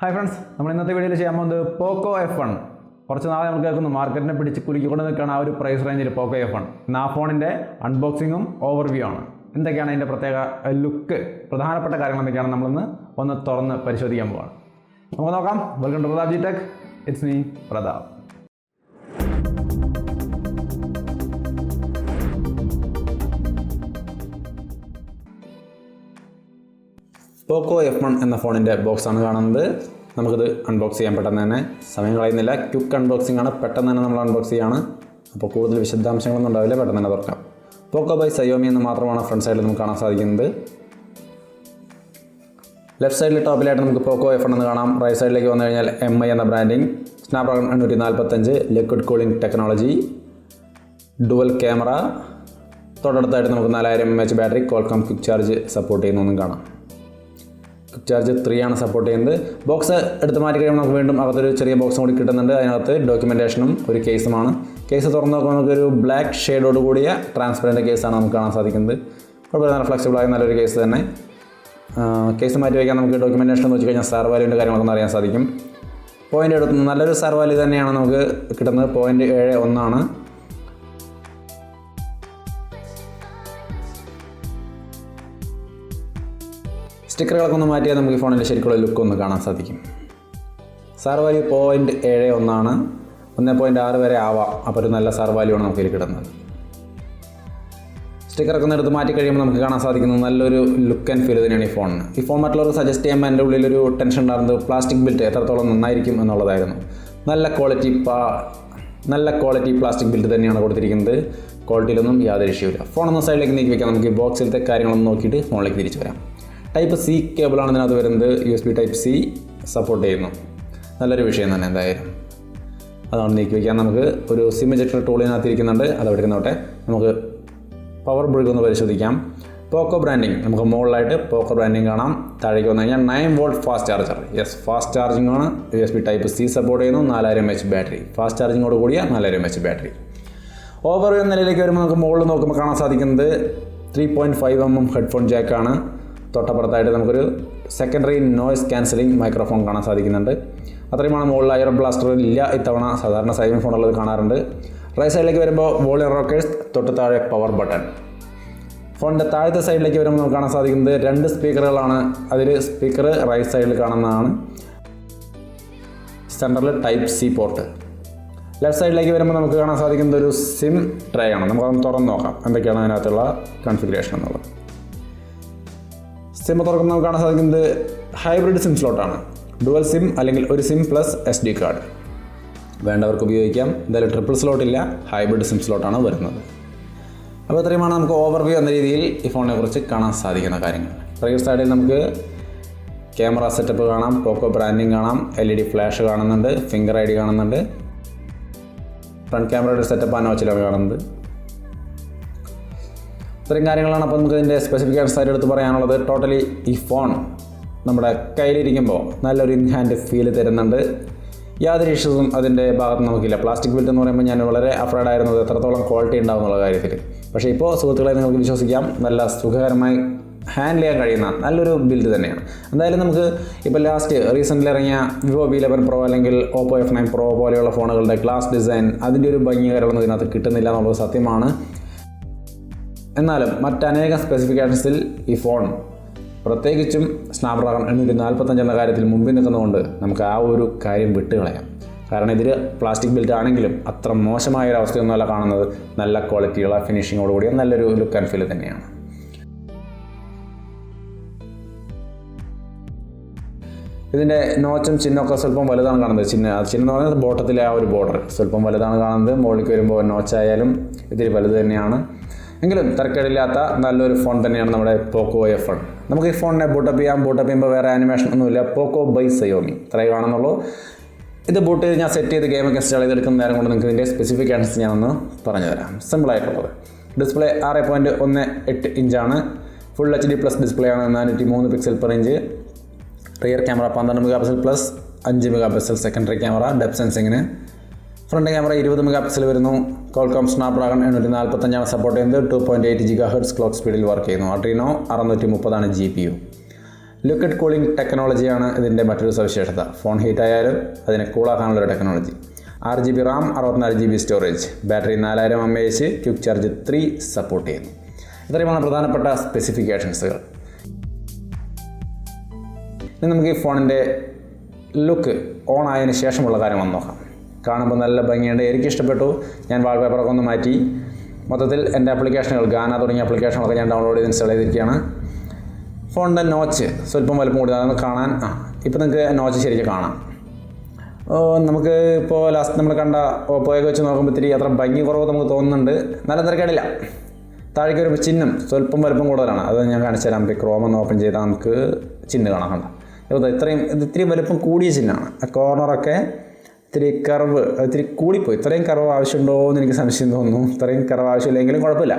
Hi friends, നമ്മൾ ഇന്നത്തെ വീഡിയോയിൽ ചെയ്യാൻ പോകുന്നത് പോക്കോ F1. കുറച്ച് നാളെ നമുക്ക് കേൾക്കുന്നു മാർക്കറ്റിനെ പിടിച്ച് കുലുക്കിക്കൊണ്ട് നിൽക്കുകയാണ് ആ ഒരു പ്രൈസ് റേഞ്ചിൽ പോക്കോ F1. ഇന്ന് ആ ഫോണിൻ്റെ അൺബോക്സിങ്ങും ഓവർവ്യൂ ആണ്. എന്തൊക്കെയാണ് അതിൻ്റെ പ്രത്യേക ലുക്ക്, പ്രധാനപ്പെട്ട കാര്യങ്ങൾ എന്തൊക്കെയാണ് നമ്മളിന്ന് ഒന്ന് തുറന്ന് പരിശോധിക്കാൻ പോവാണ്. നമുക്ക് നോക്കാം. Welcome to Pratap ji tech. It's me Pratap. Poco F1 എന്ന ഫോണിൻ്റെ ബോക്സാണ് കാണുന്നത്. നമുക്കിത് അൺബോക്സ് ചെയ്യാൻ പെട്ടെന്ന് തന്നെ, സമയം കളയുന്നില്ല. ക്വിക്ക് അൺബോക്സിംഗ് ആണ്, പെട്ടെന്ന് തന്നെ നമ്മൾ അൺബോക്സ് ചെയ്യാണ്. അപ്പോൾ കൂടുതൽ വിശദാംശങ്ങളൊന്നും ഉണ്ടാവില്ല, പെട്ടെന്ന് തന്നെ തുറക്കാം. പോക്കോ ബൈ Xiaomi എന്ന് മാത്രമാണ് ഫ്രണ്ട് സൈഡിൽ നമുക്ക് കാണാൻ സാധിക്കുന്നത്. ലെഫ്റ്റ് സൈഡിൽ ടോപ്പിലായിട്ട് നമുക്ക് പോക്കോ F1 എന്ന് കാണാം. റൈറ്റ് സൈഡിലേക്ക് വന്നു കഴിഞ്ഞാൽ MI എന്ന branding, Snapdragon 845, liquid cooling technology, dual camera, തൊട്ടടുത്തായിട്ട് നമുക്ക് 4000 mAh battery, Qualcomm quick charge support ചെയ്യുന്നൊന്നും കാണാം. ക്വിക്ക് ചാർജ് 3 ആണ് സപ്പോർട്ട് ചെയ്യുന്നത്. ബോക്സ് എടുത്ത് മാറ്റി കഴിയുമ്പോൾ നമുക്ക് വീണ്ടും അകത്തൊരു ചെറിയ ബോക്സും കൂടി കിട്ടുന്നുണ്ട്. അതിനകത്ത് ഡോക്യുമെൻറ്റേഷനും ഒരു കേസുമാണ്. കേസ് തുറന്ന് നോക്കുമ്പോൾ നമുക്കൊരു ബ്ലാക്ക് ഷെയ്ഡോട് കൂടിയ ട്രാൻസ്പെറൻറ്റ് കേസാണ് നമുക്ക് കാണാൻ സാധിക്കുന്നത്. കുഴപ്പമില്ല, നല്ല ഫ്ലെക്സിബിളായ നല്ലൊരു കേസ് തന്നെ. കേസ് മാറ്റി വയ്ക്കാൻ നമുക്ക് ഡോക്യുമെൻറ്റേഷൻ എന്ന് വെച്ച് കഴിഞ്ഞാൽ സ്റ്റാർ വാല്യൂൻ്റെ കാര്യങ്ങളൊക്കെ അറിയാൻ സാധിക്കും. പോയിൻ്റ് എടുത്ത് നല്ലൊരു സ്റ്റാർ വാല്യൂ തന്നെയാണ് നമുക്ക് കിട്ടുന്നത്. 0.71 ആണ്. സ്റ്റിക്കറുകളൊക്കെ ഒന്ന് മാറ്റിയാൽ നമുക്ക് ഈ ഫോണിൻ്റെ ശരിക്കുള്ള ലുക്ക് ഒന്ന് കാണാൻ സാധിക്കും. സാർ വാല്യൂ 0.71 ആണ്. 1.6 വരെ ആവാം. അപ്പോൾ ഒരു നല്ല സാർ വാല്യൂ ആണ് നമുക്ക് ഇതിൽ കിട്ടുന്നത്. സ്റ്റിക്കറൊക്കെ ഒന്ന് എടുത്ത് മാറ്റി കഴിയുമ്പോൾ നമുക്ക് കാണാൻ സാധിക്കുന്നത് നല്ലൊരു ലുക്ക് ആൻഡ് ഫീൽ തന്നെയാണ് ഈ ഫോണിന്. ഈ ഫോൺ മറ്റുള്ളവർക്ക് സജസ്റ്റ് ചെയ്യുമ്പോൾ എൻ്റെ ഉള്ളിലൊരു ടെൻഷൻ ഉണ്ടായിരുന്നത് പ്ലാസ്റ്റിക് ബിൽറ്റ് എത്രത്തോളം നന്നായിരിക്കും എന്നുള്ളതായിരുന്നു. നല്ല ക്വാളിറ്റി പ്ലാസ്റ്റിക് ബിൽറ്റ് തന്നെയാണ് കൊടുത്തിരിക്കുന്നത്. ക്വാളിറ്റിയിലൊന്നും യാതൊരു ഇഷ്യൂവില്ല. ഫോണൊന്ന് സൈഡിലേക്ക് നീക്കി വയ്ക്കാം. നമുക്ക് ഈ ബോക്സിലത്തെ കാര്യങ്ങളൊന്നും നോക്കിയിട്ട് ഫോണിലേക്ക് തിരിച്ചു വരാം. ടൈപ്പ് C കേബിളാണ് ഇതിനകത്ത് വരുന്നത്. USB ടൈപ്പ് C സപ്പോർട്ട് ചെയ്യുന്നു. നല്ലൊരു വിഷയം തന്നെ എന്തായാലും. അതാണ് നീക്കി വയ്ക്കാൻ. നമുക്ക് ഒരു സിം എജക്ടർ ടൂൾ ഇതിനകത്ത് ഇരിക്കുന്നുണ്ട്. അതവിടെ ഇരുന്നോട്ടെ. നമുക്ക് പവർ ബ്രിക്ക് ഒന്ന് പരിശോധിക്കാം. പോക്കോ ബ്രാൻഡിങ് നമുക്ക് മുകളിലായിട്ട് പോക്കോ ബ്രാൻഡിങ് കാണാം. താഴേക്ക് വന്നു കഴിഞ്ഞാൽ 9V fast charger. Fast charging ആണ്. USB ടൈപ്പ് C സപ്പോർട്ട് ചെയ്യുന്നു. 4000 mAh ബാറ്ററി, ഫാസ്റ്റ് ചാർജിങ്ങോട് കൂടിയ 4000 mAh ബാറ്ററി. ഓവർവ്യൂ നിലയിലേക്ക് വരുമ്പോൾ നമുക്ക് മുകളിൽ നോക്കുമ്പോൾ കാണാൻ സാധിക്കുന്നത് 3.5mm ഹെഡ്ഫോൺ ജാക്കാണ്. തൊട്ടപ്പുറത്തായിട്ട് നമുക്കൊരു സെക്കൻഡറി നോയ്സ് ക്യാൻസലിംഗ് മൈക്രോഫോൺ കാണാൻ സാധിക്കുന്നുണ്ട്. അത്രയുമാണ് മുകളിൽ. എയർ ബ്ലാസ്റ്റർ ഇല്ല ഇത്തവണ. സാധാരണ Xiaomi ഫോണുള്ളത് കാണാറുണ്ട്. റൈറ്റ് സൈഡിലേക്ക് വരുമ്പോൾ വോളിയം റോക്കേഴ്സ്, തൊട്ട് താഴെ പവർ ബട്ടൺ. ഫോണിൻ്റെ താഴത്തെ സൈഡിലേക്ക് വരുമ്പോൾ നമുക്ക് കാണാൻ സാധിക്കുന്നത് 2 സ്പീക്കറുകളാണ്. അതിൽ സ്പീക്കർ റൈറ്റ് സൈഡിൽ കാണുന്നതാണ്. സെൻറ്ററിൽ ടൈപ്പ് C പോർട്ട്. ലെഫ്റ്റ് സൈഡിലേക്ക് വരുമ്പോൾ നമുക്ക് കാണാൻ സാധിക്കുന്നത് ഒരു സിം ട്രേ ആണ്. നമുക്കതൊന്ന് തുറന്ന് നോക്കാം എന്തൊക്കെയാണ് അതിനകത്തുള്ള കൺഫിഗറേഷൻ എന്നുള്ളത്. സിം തുറക്കുമ്പോൾ നമുക്ക് കാണാൻ സാധിക്കുന്നത് ഹൈബ്രിഡ് സിം സ്ലോട്ടാണ്. ഡുവൽ സിം അല്ലെങ്കിൽ ഒരു സിം പ്ലസ് SD കാർഡ് വേണ്ടവർക്ക് ഉപയോഗിക്കാം. എന്തായാലും ട്രിപ്പിൾ സ്ലോട്ടില്ല, ഹൈബ്രിഡ് സിം സ്ലോട്ടാണ് വരുന്നത്. അപ്പോൾ ഇത്രയുമാണ് നമുക്ക് ഓവർവ്യൂ എന്ന രീതിയിൽ ഈ ഫോണിനെ കുറിച്ച് കാണാൻ സാധിക്കുന്ന കാര്യങ്ങൾ. റൈറ്റ് സൈഡിൽ നമുക്ക് ക്യാമറ സെറ്റപ്പ് കാണാം, പോക്കോ ബ്രാൻഡിങ് കാണാം, LED ഫ്ലാഷ് കാണുന്നുണ്ട്, ഫിംഗർ ID കാണുന്നുണ്ട്, ഫ്രണ്ട് ക്യാമറയുടെ സെറ്റപ്പ് നോച്ചിലാണ് കാണുന്നത്. ഇത്രയും കാര്യങ്ങളാണ്. അപ്പോൾ നമുക്ക് ഇതിൻ്റെ സ്പെസിഫിക്കേഷൻസ് ആയിട്ട് എടുത്ത് പറയാനുള്ളത്. ടോട്ടലി ഈ ഫോൺ നമ്മുടെ കയ്യിലിരിക്കുമ്പോൾ നല്ലൊരു ഇൻ ഹാൻഡ് ഫീൽ തരുന്നുണ്ട്. യാതൊരു ഇഷ്യൂസും അതിൻ്റെ ഭാഗത്ത് നമുക്കില്ല. പ്ലാസ്റ്റിക് ബിൽറ്റ് എന്ന് പറയുമ്പോൾ ഞാൻ വളരെ അഫ്രൈഡ് ആയിരുന്നത് എത്രത്തോളം ക്വാളിറ്റി ഉണ്ടാവും എന്നുള്ള കാര്യത്തിൽ. പക്ഷേ ഇപ്പോൾ സുഹൃത്തുക്കളെ നിങ്ങൾക്ക് വിശ്വസിക്കാം, നല്ല സുഖകരമായി ഹാൻഡിൽ ചെയ്യാൻ കഴിയുന്ന നല്ലൊരു ബിൽഡ് തന്നെയാണ്. എന്തായാലും നമുക്ക് ഇപ്പോൾ റീസെൻ്റ്ലി ഇറങ്ങിയ Vivo V11 Pro അല്ലെങ്കിൽ Oppo F9 Pro പോലെയുള്ള ഫോണുകളുടെ ഗ്ലാസ് ഡിസൈൻ, അതിൻ്റെ ഒരു ഭംഗി കാര്യങ്ങളൊന്നും ഇതിനകത്ത് കിട്ടുന്നില്ല എന്നുള്ളത് സത്യമാണ്. എന്നാലും മറ്റനേകം സ്പെസിഫിക്കേഷൻസിൽ ഈ ഫോൺ, പ്രത്യേകിച്ചും സ്നാപ്ഡ്രാഗൺ 845 എന്ന കാര്യത്തിൽ മുമ്പിൽ നിൽക്കുന്നതുകൊണ്ട് നമുക്ക് ആ ഒരു കാര്യം വിട്ടുകളയാം. കാരണം ഇതിൽ പ്ലാസ്റ്റിക് ബിൽറ്റ് ആണെങ്കിലും അത്ര മോശമായ ഒരു അവസ്ഥയൊന്നുമല്ല കാണുന്നത്. നല്ല ക്വാളിറ്റിയുള്ള ഫിനിഷിങ്ങോടുകൂടിയ നല്ലൊരു ലുക്ക് ആൻഡ് ഫീൽ തന്നെയാണ്. ഇതിൻ്റെ നോച്ചും ചിഹ്നമൊക്കെ സ്വല്പം വലുതാണ് കാണുന്നത്. ചിഹ്നം എന്ന് പറയുന്നത് ബോട്ടത്തിലെ ആ ഒരു ബോർഡർ സ്വല്പം വലുതാണ് കാണുന്നത്. മുകളിലേക്ക് വരുമ്പോൾ നോച്ചായാലും ഇതിൽ വലുത് തന്നെയാണ്. എങ്കിലും തരക്കേടില്ലാത്ത നല്ലൊരു ഫോൺ തന്നെയാണ് നമ്മുടെ പോക്കോ F1. നമുക്ക് ഈ ഫോണിനെ ബൂട്ടപ്പ് ചെയ്യുമ്പോൾ വേറെ ആനിമേഷൻ ഒന്നുമില്ല. പോക്കോ ബൈ Xiaomi ഇത്രയേ കാണുന്നുള്ളൂ. ഇത് ബൂട്ട് ചെയ്ത് ഞാൻ സെറ്റ് ചെയ്ത് ഗെയിമൊക്കെ ഇൻസ്റ്റാൾ ചെയ്തെടുക്കുന്ന നേരം കൊണ്ട് നിങ്ങൾക്ക് ഇതിൻ്റെ സ്പെസിഫിക്കേഷൻസ് ഞാനൊന്ന് പറഞ്ഞു തരാം. സിമ്പിളായിട്ടുള്ളത്. ഡിസ്പ്ലേ 6.18 ഇഞ്ചാണ്. ഫുൾ HD+ ഡിസ്പ്ലേ ആണ്. 403 pixel per inch. Rear camera 12 MP plus 5 MP secondary camera depth സെൻസിങ്ങിന്. ഫ്രണ്ട് ക്യാമറ 20 MP വരുന്നു. കോൾകോം സ്നാപ്ഡ്രാഗൺ 845 സപ്പോർട്ട് ചെയ്യുന്നത്. 2.8 GHz ക്ലോക്ക് സ്പീഡിൽ വർക്ക് ചെയ്യുന്നു. Adreno 630 ആണ് GPU. ലിക്വിഡ് കൂളിംഗ് ടെക്നോളജിയാണ് ഇതിൻ്റെ മറ്റൊരു സവിശേഷത. ഫോൺ ഹീറ്റായാലും അതിനെ കൂളാക്കാനുള്ളൊരു technology. 6GB RAM, 64GB storage, battery 4000 mAh, quick charge 3 support ചെയ്യുന്നു. ഇത്രയുമാണ് പ്രധാനപ്പെട്ട സ്പെസിഫിക്കേഷൻസുകൾ. ഇനി നമുക്ക് ഈ ഫോണിൻ്റെ ലുക്ക് ഓൺ ആയതിനു ശേഷമുള്ള കാര്യങ്ങൾ നോക്കാം. കാണുമ്പോൾ നല്ല ഭംഗിയുണ്ട്, എനിക്ക് ഇഷ്ടപ്പെട്ടു. ഞാൻ വാൾപേപ്പറൊക്കെ ഒന്ന് മാറ്റി മൊത്തത്തിൽ എൻ്റെ ആപ്ലിക്കേഷനുകൾ ഗാന തുടങ്ങിയ ആപ്ലിക്കേഷനുകളൊക്കെ ഞാൻ ഡൗൺലോഡ് ചെയ്ത് ഇൻസ്റ്റാൾ ചെയ്തിരിക്കുകയാണ്. ഫോണിൻ്റെ നോച്ച് സ്വല്പം വലുപ്പം കൂടി അതൊന്ന് കാണാൻ ഇപ്പോൾ നിങ്ങൾക്ക് നോച്ച് ശരിക്കും കാണാം. നമുക്ക് ഇപ്പോൾ ലാസ്റ്റ് നമ്മൾ കണ്ട ഓപ്പോയൊക്കെ വെച്ച് നോക്കുമ്പോൾ ഇത്തിരി അത്ര ഭംഗി കുറവ് നമുക്ക് തോന്നുന്നുണ്ട്. നല്ല തിരക്കേടില്ല. താഴേക്ക് ഒരു ചിഹ്നം സ്വല്പം വലുപ്പം കൂടുതലാണ്. അത് ഞാൻ കാണിച്ചു തരാം. ഇപ്പോൾ ക്രോം ഒന്ന് ഓപ്പൺ ചെയ്താൽ നമുക്ക് ചിഹ്നം കാണാം. കണ്ട ഇത്തിരി വലുപ്പം കൂടിയ ചിഹ്നമാണ്. ആ കോർണറൊക്കെ ഇത്തിരി കർവ് ഇത്തിരി കൂടിപ്പോയി. ഇത്രയും കർവ് ആവശ്യമുണ്ടോ എന്ന് എനിക്ക് സംശയം തോന്നുന്നു. ഇത്രയും കർവ് ആവശ്യമില്ലെങ്കിലും കുഴപ്പമില്ല.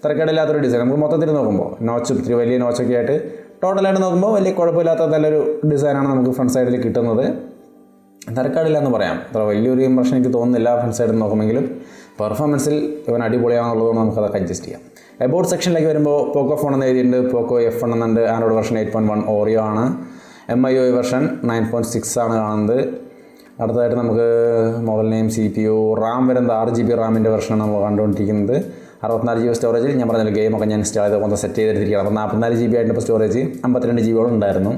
തിരക്കേടില്ലാത്തൊരു ഡിസൈൻ. നമുക്ക് മൊത്തത്തിൽ നോക്കുമ്പോൾ നോച്ചും ഇത്തിരി വലിയ നോച്ചൊക്കെ ആയിട്ട് ടോട്ടലായിട്ട് നോക്കുമ്പോൾ വലിയ കുഴപ്പമില്ലാത്ത നല്ലൊരു ഡിസൈനാണ് നമുക്ക് ഫ്രണ്ട് സൈഡിൽ കിട്ടുന്നത്. തിരക്കേടില്ല എന്ന് പറയാം. അത്ര വലിയൊരു ഇംപ്രഷൻ എനിക്ക് തോന്നുന്നില്ല ഫ്രണ്ട് സൈഡിൽ നോക്കുമെങ്കിലും. പെർഫോമൻസിൽ ഇവൻ അടിപൊളിയാണെന്നുള്ളതുകൊണ്ട് നമുക്കതൊക്കെ അഡ്ജസ്റ്റ് ചെയ്യാം. എബൌട്ട് സെക്ഷനിലേക്ക് വരുമ്പോൾ പോക്കോ ഫോൺ എന്ന് എഴുതിയിട്ടുണ്ട്. പോക്കോ F1 എന്നുണ്ട്. ആൻഡ്രോയിഡ് വെർഷൻ 8.1 ഓറിയോ ആണ്. MIUI വെർഷൻ 9.6 ആണ് കാണുന്നത്. അടുത്തതായിട്ട് നമുക്ക് മോഡൽ നെയിം, CPU, റാം വരുന്നത് 6GB റാമിൻ്റെ വെർഷനാണ് നമ്മൾ കണ്ടുകൊണ്ടിരിക്കുന്നത്. 64GB സ്റ്റോറേജിൽ ഞാൻ പറഞ്ഞല്ലോ ഗെയിമൊക്കെ ഞാൻ ഇൻസ്റ്റാൾ ചെയ്ത് ഒന്ന് സെറ്റ് ചെയ്തെടുത്തിരിക്കുകയാണ്. അപ്പോൾ 44GB ആയിട്ട് ഇപ്പോൾ സ്റ്റോറേജ് 52GB ഉണ്ടായിരുന്നു.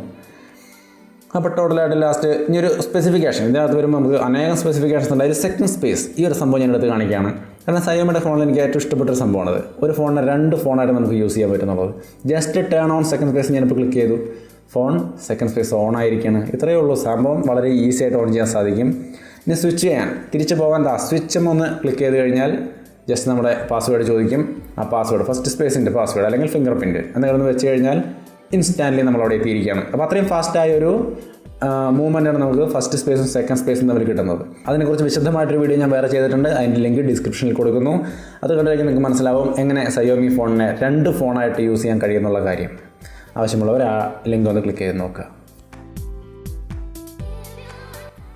അപ്പോൾ ടോട്ടലായിട്ട് ലാസ്റ്റ് ഇനിയൊരു സ്പെസിഫിക്കേഷൻ ഇതിനകത്ത് വരുമ്പോൾ നമുക്ക് അനേകം സ്പെസിഫിക്കേഷൻസ് ഉണ്ട്. അതിൽ സെക്കൻഡ് സ്പേസ് ഈ ഒരു സംഭവം ഞാൻ എടുത്ത് കാണിക്കുകയാണ്. കാരണം Xiaomiയുടെ ഫോണിൽ എനിക്ക് ഏറ്റവും ഇഷ്ടപ്പെട്ടൊരു സംഭവമാണത്. ഒരു ഫോണിനെ 2 ഫോണായിട്ട് നമുക്ക് യൂസ് ചെയ്യാൻ പറ്റുന്നുള്ളത്. Just turn on second space ഞാനിപ്പോൾ ക്ലിക്ക് ചെയ്തു, ഫോൺ സെക്കൻഡ് സ്പേസ് ഓൺ ആയിരിക്കുകയാണ്. ഇത്രയേ ഉള്ളൂ. സംഭവം വളരെ ഈസി ആയിട്ട് ഓൺ ചെയ്യാൻ സാധിക്കും. ഇനി സ്വിച്ച് ചെയ്യാൻ തിരിച്ച് പോകാൻ സ്വിച്ച് ഒന്ന് ക്ലിക്ക് ചെയ്ത് കഴിഞ്ഞാൽ ജസ്റ്റ് നമ്മുടെ പാസ്വേഡ് ചോദിക്കും. ആ പാസ്വേഡ് ഫസ്റ്റ് സ്പേസിൻ്റെ പാസ്വേഡ് അല്ലെങ്കിൽ ഫിംഗർ പ്രിൻറ്റ് എന്തെങ്കിലും വെച്ച് കഴിഞ്ഞാൽ ഇൻസ്റ്റാൻ്റ്ലി നമ്മളവിടെ എത്തിയിരിക്കുകയാണ്. അപ്പോൾ അത്രയും ഫാസ്റ്റായ ഒരു മൂവ്മെൻറ്റാണ് നമുക്ക് ഫസ്റ്റ് സ്പേസും സെക്കൻഡ് സ്പേസും തമ്മിൽ കിട്ടുന്നത്. അതിനെക്കുറിച്ച് വിശദമായിട്ടൊരു വീഡിയോ ഞാൻ വേറെ ചെയ്തിട്ടുണ്ട്. അതിൻ്റെ ലിങ്ക് ഡിസ്ക്രിപ്ഷനിൽ കൊടുക്കുന്നു. അത് കണ്ടുകഴിഞ്ഞാൽ നിങ്ങൾക്ക് മനസ്സിലാവും എങ്ങനെ Xiaomi ഫോണിനെ 2 ഫോണായിട്ട് യൂസ് ചെയ്യാൻ കഴിയുന്നുള്ള കാര്യം. ആവശ്യമുള്ളവർ ആ ലിങ്ക് ഒന്ന് ക്ലിക്ക് ചെയ്ത് നോക്കുക.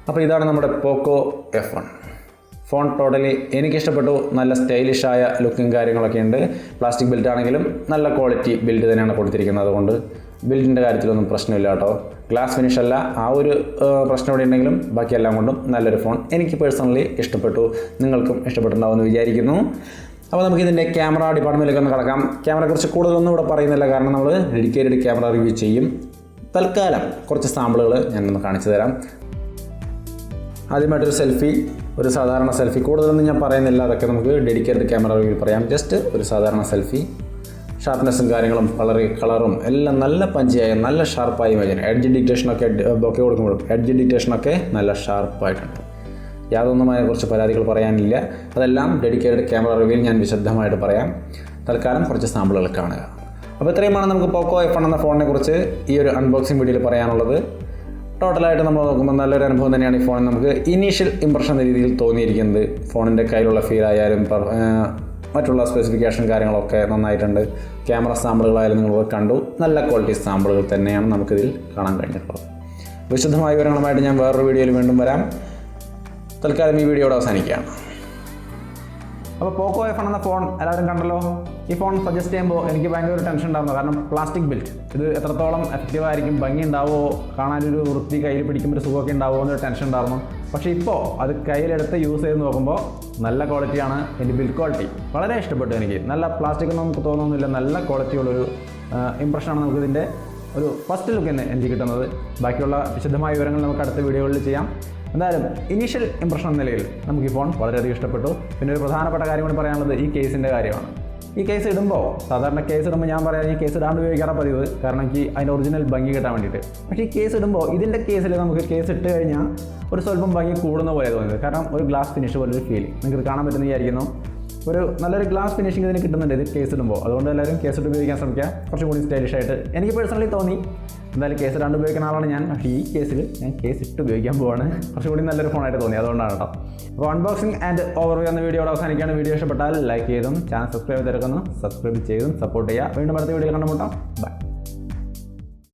അപ്പോൾ ഇതാണ് നമ്മുടെ പോക്കോ F1 ഫോൺ. ടോട്ടലി എനിക്കിഷ്ടപ്പെട്ടു. നല്ല സ്റ്റൈലിഷായ ലുക്കും കാര്യങ്ങളൊക്കെ ഉണ്ട്. പ്ലാസ്റ്റിക് ബിൽഡ് ആണെങ്കിലും നല്ല ക്വാളിറ്റി ബിൽഡ് തന്നെയാണ് കൊടുത്തിരിക്കുന്നത്. അതുകൊണ്ട് ബിൽഡിൻ്റെ കാര്യത്തിലൊന്നും പ്രശ്നമില്ല കേട്ടോ. ഗ്ലാസ് ഫിനിഷ് അല്ല, ആ ഒരു പ്രശ്നം ഇവിടെ ഉണ്ടെങ്കിലും ബാക്കിയെല്ലാം കൊണ്ടും നല്ലൊരു ഫോൺ. എനിക്ക് പേഴ്സണലി ഇഷ്ടപ്പെട്ടു. നിങ്ങൾക്കും ഇഷ്ടപ്പെട്ടുണ്ടാവുമെന്ന് വിചാരിക്കുന്നു. അപ്പോൾ നമുക്കിതിൻ്റെ ക്യാമറ ഡിപ്പാർട്ട്മെൻറ്റിലേക്ക് ഒന്ന് കിടക്കാം. ക്യാമറയെക്കുറിച്ച് കൂടുതലൊന്നും ഇവിടെ പറയുന്നില്ല, കാരണം നമ്മൾ ഡെഡിക്കേറ്റഡ് ക്യാമറ റിവ്യൂ ചെയ്യും. തൽക്കാലം കുറച്ച് സാമ്പിളുകൾ ഞാനൊന്ന് കാണിച്ചു തരാം. ആദ്യമായിട്ടൊരു സെൽഫി, ഒരു സാധാരണ സെൽഫി. കൂടുതലൊന്നും ഞാൻ പറയുന്നില്ല, അതൊക്കെ നമുക്ക് ഡെഡിക്കേറ്റഡ് ക്യാമറ റിവ്യൂ പറയാം. ജസ്റ്റ് ഒരു സാധാരണ സെൽഫി. ഷാർപ്നെസ്സും കാര്യങ്ങളും കളറും എല്ലാം നല്ല പഞ്ചിയായ നല്ല ഷാർപ്പായി ഇമേജിന്. എഡ്ജ് ഡിറ്റേഷനൊക്കെ ബൊക്കെ കൊടുക്കുമ്പോഴും എഡ്ജ് ഡിറ്റേഷനൊക്കെ നല്ല ഷാർപ്പായിട്ടുണ്ട്. യാതൊന്നും അതിനെക്കുറിച്ച് പരാതികൾ പറയാനില്ല. അതെല്ലാം ഡെഡിക്കേറ്റഡ് ക്യാമറ റിവ്യൂവിൽ ഞാൻ വിശദമായിട്ട് പറയാം. തൽക്കാലം കുറച്ച് സാമ്പിളുകൾ കാണുക. അപ്പോൾ ഇത്രയുമാണ് നമുക്ക് പോക്കോ F1 എന്ന ഫോണിനെ കുറിച്ച് ഈ ഒരു അൺബോക്സിംഗ് വീഡിയോയിൽ പറയാനുള്ളത്. ടോട്ടലായിട്ട് നമ്മൾ നോക്കുമ്പോൾ നല്ലൊരു അനുഭവം തന്നെയാണ് ഈ ഫോൺ നമുക്ക് ഇനീഷ്യൽ ഇംപ്രഷൻ എന്ന രീതിയിൽ തോന്നിയിരിക്കുന്നത്. ഫോണിൻ്റെ കയ്യിലുള്ള ഫീൽ ആയാലും മറ്റുള്ള സ്പെസിഫിക്കേഷൻ കാര്യങ്ങളൊക്കെ നന്നായിട്ടുണ്ട്. ക്യാമറ സാമ്പിളുകളായാലും നിങ്ങൾ കണ്ടു. നല്ല ക്വാളിറ്റി സാമ്പിളുകൾ തന്നെയാണ് നമുക്കിതിൽ കാണാൻ കഴിഞ്ഞിട്ടുള്ളത്. വിശദമായ വിവരങ്ങളുമായിട്ട് ഞാൻ വേറൊരു വീഡിയോയിൽ വീണ്ടും വരാം. തൽക്കാലം ഈ വീഡിയോയുടെ അവസാനിക്കുകയാണ്. അപ്പോൾ പോക്കോ F1 എന്ന ഫോൺ എല്ലാവരും കണ്ടല്ലോ. ഈ ഫോൺ സജസ്റ്റ് ചെയ്യുമ്പോൾ എനിക്ക് ഭയങ്കര ഒരു ടെൻഷൻ ഉണ്ടായിരുന്നു. കാരണം പ്ലാസ്റ്റിക് ബിൽറ്റ്, ഇത് എത്രത്തോളം എഫക്റ്റീവ് ആയിരിക്കും, ഭംഗി ഉണ്ടാവുമോ, കാണാനൊരു വൃത്തി, കയ്യിൽ പിടിക്കുമ്പോൾ ഒരു സുഖമൊക്കെ ഉണ്ടാവുമോ എന്നൊരു ടെൻഷൻ ഉണ്ടായിരുന്നു. പക്ഷേ ഇപ്പോൾ അത് കയ്യിലെടുത്ത് യൂസ് ചെയ്ത് നോക്കുമ്പോൾ നല്ല ക്വാളിറ്റിയാണ്. എൻ്റെ ബിൽഡ് ക്വാളിറ്റി വളരെ ഇഷ്ടപ്പെട്ടു എനിക്ക്. നല്ല പ്ലാസ്റ്റിക് ഒന്നും നമുക്ക് തോന്നുന്നില്ല. നല്ല ക്വാളിറ്റിയുള്ളൊരു ഇംപ്രഷനാണ് നമുക്കിതിൻ്റെ ഒരു ഫസ്റ്റ് ലുക്ക് തന്നെ എനിക്ക് കിട്ടുന്നത്. ബാക്കിയുള്ള വിശദമായ വിവരങ്ങൾ നമുക്ക് അടുത്ത വീഡിയോകളിൽ ചെയ്യാം. എന്തായാലും ഇനീഷ്യൽ ഇംപ്രഷൻ എന്ന നിലയിൽ നമുക്ക് ഈ ഫോൺ വളരെയധികം ഇഷ്ടപ്പെട്ടു. പിന്നെ ഒരു പ്രധാനപ്പെട്ട കാര്യം കൂടി പറയാനുള്ളത് ഈ കേസിൻ്റെ കാര്യമാണ്. ഈ കേസ് ഇടുമ്പോൾ സാധാരണ കേസ് ഇടുമ്പോൾ ഞാൻ പറയാം ഈ കേസ് ഇടാണ്ട് ഉപയോഗിക്കാറ് പതിവ്, കാരണം എനിക്ക് അതിൻ്റെ ഒറിജിനൽ ഭംഗി കിട്ടാൻ വേണ്ടിയിട്ട്. പക്ഷേ ഈ കേസ് ഇടുമ്പോൾ ഇതിൻ്റെ കേസിൽ നമുക്ക് കേസ് ഇട്ട് കഴിഞ്ഞാൽ ഒരു സ്വല്പം ഭംഗി കൂടുന്ന പോലെ തോന്നിയത്. കാരണം ഒരു ഗ്ലാസ് ഫിനിഷ് പോലൊരു ഫീൽ നിങ്ങൾക്ക് കാണാൻ പറ്റുന്ന വിചാരിക്കുന്നു. ഒരു നല്ലൊരു ഗ്ലാസ് ഫിനിഷിംഗ് ഇതിന് കിട്ടുന്നുണ്ട് ഇത് കേസ് ഇടുമ്പോൾ. അതുകൊണ്ട് എല്ലാവരും കേസ് ഇട്ട് ഉപയോഗിക്കാൻ ശ്രമിക്കുക. കുറച്ചും കൂടി സ്റ്റൈലിഷ് ആയിട്ട് എനിക്ക് പേഴ്സണലി തോന്നി. എന്തായാലും കേസ് ഇടാണ്ട് ഉപയോഗിക്കുന്ന ആളാണ് ഞാൻ. പക്ഷേ ഈ കേസിൽ ഞാൻ കേസ് ഇട്ട് ഉപയോഗിക്കാൻ പോവാണ്. കുറച്ചും കൂടി നല്ലൊരു ഫോണായിട്ട് തോന്നി, അതുകൊണ്ടാണ് കേട്ടോ. അപ്പോൾ അൺബോക്സിംഗ് ആൻഡ് ഓവർവ്യൂ എന്ന വീഡിയോയുടെ അവസാനിക്കുകയാണ്. വീഡിയോ ഇഷ്ടപ്പെട്ടാൽ ലൈക്ക് ചെയ്തും ചാനൽ സബ്സ്ക്രൈബ് ചെയ്തെടുക്കുന്നു, സബ്സ്ക്രൈബ് ചെയ്തും സപ്പോർട്ട് ചെയ്യുക. വീണ്ടും അടുത്ത വീഡിയോ കണ്ടുമുട്ടാം. ബൈ.